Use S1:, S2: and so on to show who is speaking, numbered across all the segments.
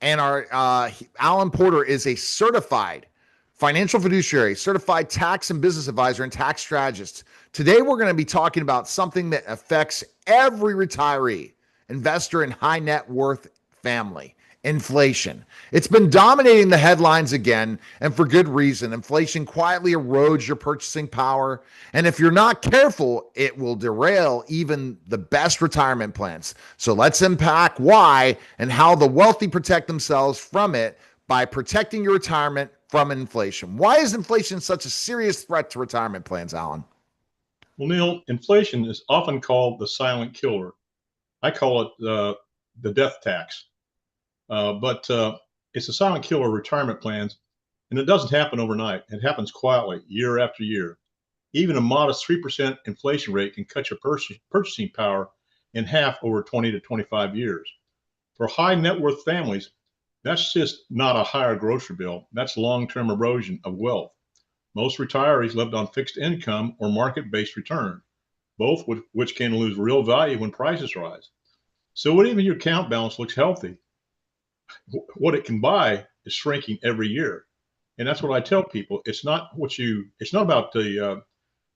S1: And our Alan Porter is a certified financial fiduciary, certified tax and business advisor, and tax strategist. Today, we're going to be talking about something that affects every retiree, investor, and high net worth family: inflation. It's been dominating the headlines again, and for good reason. Inflation quietly erodes your purchasing power, and if you're not careful, it will derail even the best retirement plans. So let's unpack why and how the wealthy protect themselves from it by protecting your retirement from inflation. Why is inflation such a serious threat to retirement plans, Alan?
S2: Well, Neil, inflation is often called the silent killer. I call it the death tax. But it's a silent killer of retirement plans, and it doesn't happen overnight. It happens quietly, year after year. Even a modest 3% inflation rate can cut your purchasing power in half over 20 to 25 years. For high net worth families, that's just not a higher grocery bill. That's long-term erosion of wealth. Most retirees lived on fixed income or market-based return, both which can lose real value when prices rise. So when even your account balance looks healthy, what it can buy is shrinking every year. And that's what I tell people. It's not about the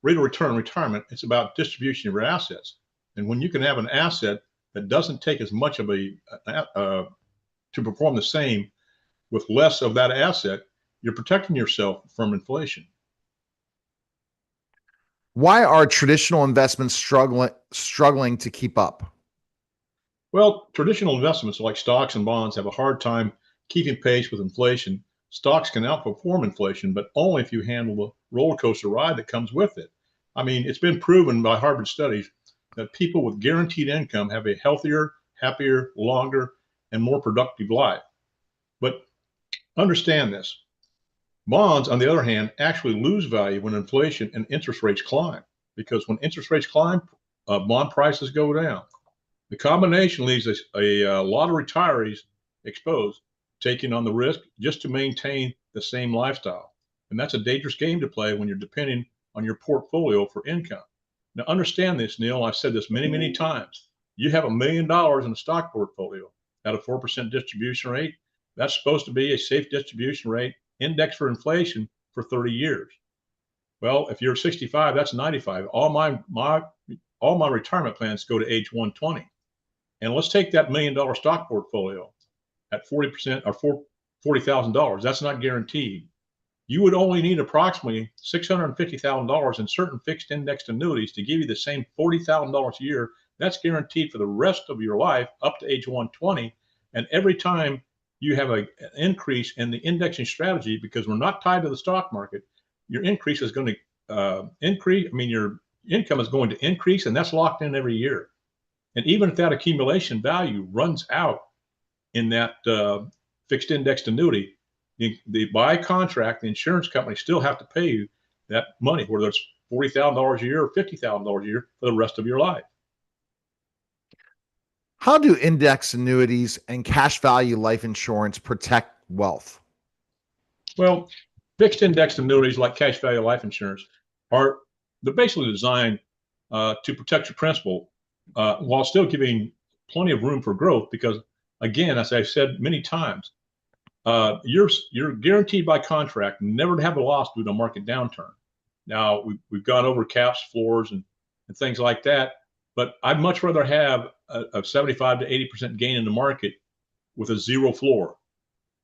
S2: rate of return on retirement. It's about distribution of your assets. And when you can have an asset that doesn't take as much of to perform the same with less of that asset, you're protecting yourself from inflation.
S1: Why are traditional investments struggling to keep up?
S2: Well, traditional investments like stocks and bonds have a hard time keeping pace with inflation. Stocks can outperform inflation, but only if you handle the roller coaster ride that comes with it. I mean, it's been proven by Harvard studies that people with guaranteed income have a healthier, happier, longer, and more productive life. But understand this. Bonds, on the other hand, actually lose value when inflation and interest rates climb, because when interest rates climb, bond prices go down. The combination leaves a lot of retirees exposed, taking on the risk just to maintain the same lifestyle. And that's a dangerous game to play when you're depending on your portfolio for income. Now, understand this, Neil. I've said this many, many times. You have $1 million in a stock portfolio at a 4% distribution rate. That's supposed to be a safe distribution rate, indexed for inflation for 30 years. Well, if you're 65, that's 95. All my retirement plans go to age 120. And let's take that $1 million stock portfolio at 40% or $40,000. That's not guaranteed. You would only need approximately $650,000 in certain fixed indexed annuities to give you the same $40,000 a year. That's guaranteed for the rest of your life up to age 120. And every time you have an increase in the indexing strategy, because we're not tied to the stock market, your increase is going to increase. I mean, your income is going to increase, and that's locked in every year. And even if that accumulation value runs out in that fixed indexed annuity, by contract, the insurance company still have to pay you that money, whether it's $40,000 a year or $50,000 a year for the rest of your life.
S1: How do index annuities and cash value life insurance protect wealth?
S2: Well, fixed indexed annuities like cash value life insurance they're basically designed to protect your principal while still giving plenty of room for growth. Because again, as I've said many times, you're guaranteed by contract never to have a loss due to a market downturn. Now we've gone over caps, floors, and things like that, but I'd much rather have a 75 to 80% gain in the market with a zero floor,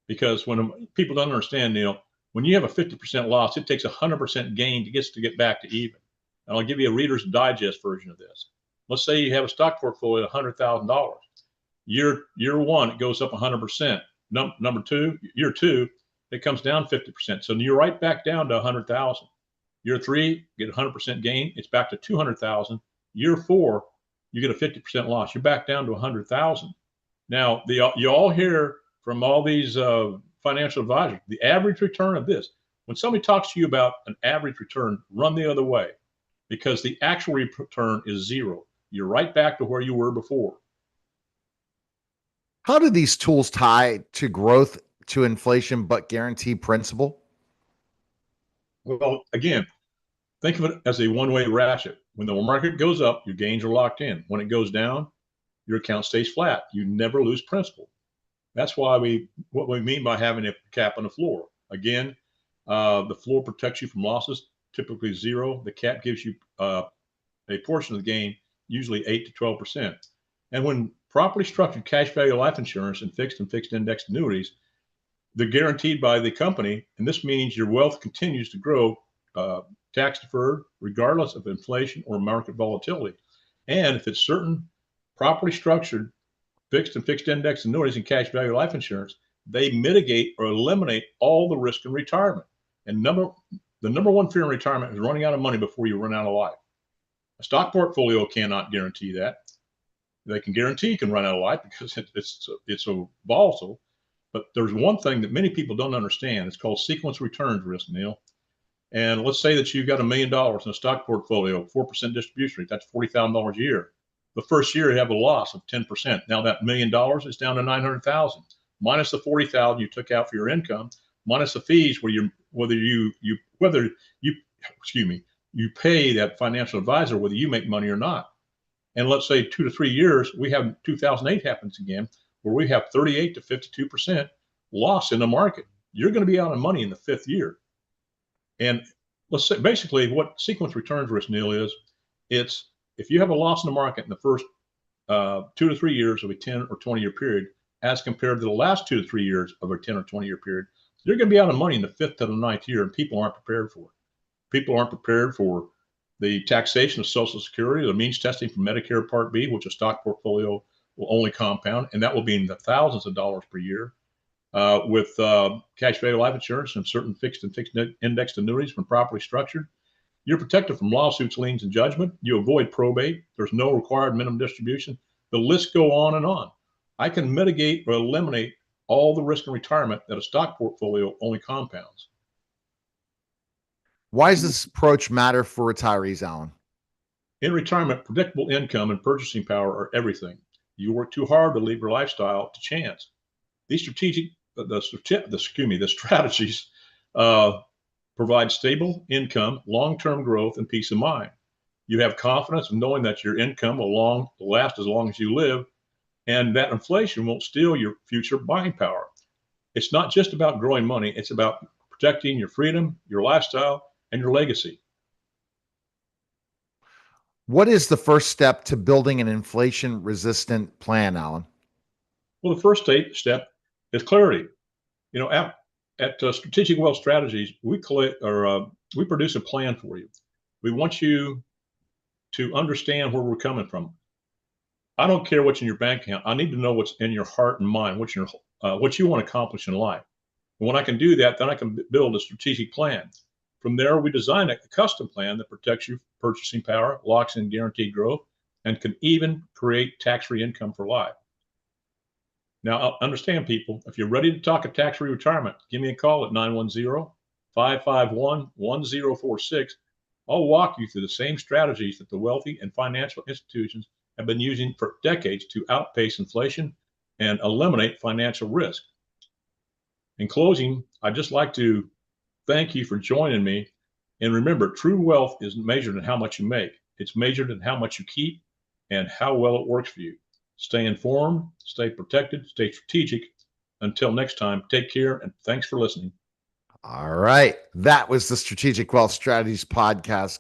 S2: because when people don't understand, when you have a 50% loss, it takes 100% gain to get back to even. And I'll give you a Reader's Digest version of this. Let's say you have a stock portfolio of $100,000. Year one, it goes up 100%. Number two, year two, it comes down 50%. So you're right back down to 100,000. Year three, you get 100% gain. It's back to 200,000. Year four, you get a 50% loss. You're back down to 100,000. Now, you all hear from all these financial advisors, the average return of this. When somebody talks to you about an average return, run the other way, because the actual return is zero. You're right back to where you were before.
S1: How do these tools tie to growth, to inflation, but guarantee principal?
S2: Well, again, think of it as a one-way ratchet. When the market goes up, your gains are locked in. When it goes down, your account stays flat. You never lose principal. That's why what we mean by having a cap on the floor. Again, the floor protects you from losses, typically zero. The cap gives you a portion of the gain, usually 8 to 12%. And when properly structured cash value life insurance and fixed index annuities, they're guaranteed by the company, and this means your wealth continues to grow tax deferred, regardless of inflation or market volatility. And if it's certain properly structured fixed index annuities and cash value life insurance, they mitigate or eliminate all the risk in retirement. And the number one fear in retirement is running out of money before you run out of life. A stock portfolio cannot guarantee that. They can guarantee you can run out of life because it's so volatile. But there's one thing that many people don't understand. It's called sequence returns risk, Neil. And let's say that you've got $1 million in a stock portfolio, 4% distribution rate. That's $40,000 a year. The first year you have a loss of 10%. Now that $1 million is down to 900,000, minus the 40,000 you took out for your income, minus the fees whether you pay that financial advisor whether you make money or not. And let's say 2 to 3 years, we have 2008 happens again, where we have 38 to 52% loss in the market. You're going to be out of money in the fifth year. And let's say basically what sequence returns risk, Neil, is it's if you have a loss in the market in the first 2 to 3 years of a 10 or 20-year period, as compared to the last 2 to 3 years of a 10 or 20-year period, you're going to be out of money in the fifth to the ninth year, and people aren't prepared for it. People aren't prepared for the taxation of Social Security, the means testing for Medicare Part B, which a stock portfolio will only compound, and that will be in the thousands of dollars per year. With cash value life insurance and certain fixed indexed annuities when properly structured, you're protected from lawsuits, liens, and judgment. You avoid probate. There's no required minimum distribution. The list go on and on. I can mitigate or eliminate all the risk in retirement that a stock portfolio only compounds.
S1: Why does this approach matter for retirees, Alan?
S2: In retirement, predictable income and purchasing power are everything. You work too hard to leave your lifestyle to chance. These the strategies provide stable income, long-term growth, and peace of mind. You have confidence in knowing that your income will last as long as you live, and that inflation won't steal your future buying power. It's not just about growing money. It's about protecting your freedom, your lifestyle, and your legacy.
S1: What is the first step to building an inflation-resistant plan, Alan?
S2: Well, the first step is clarity. You know, at Strategic Wealth Strategies, we produce a plan for you. We want you to understand where we're coming from. I don't care what's in your bank account. I need to know what's in your heart and mind, what you want to accomplish in life. And when I can do that, then I can build a strategic plan. From there, we design a custom plan that protects your purchasing power, locks in guaranteed growth, and can even create tax-free income for life. Now, understand, people, if you're ready to talk a tax-free retirement, give me a call at 910-551-1046. I'll walk you through the same strategies that the wealthy and financial institutions have been using for decades to outpace inflation and eliminate financial risk. In closing, I'd just like to thank you for joining me. And remember, true wealth isn't measured in how much you make. It's measured in how much you keep and how well it works for you. Stay informed, stay protected, stay strategic. Until next time, take care, and thanks for listening.
S1: All right. That was the Strategic Wealth Strategies podcast.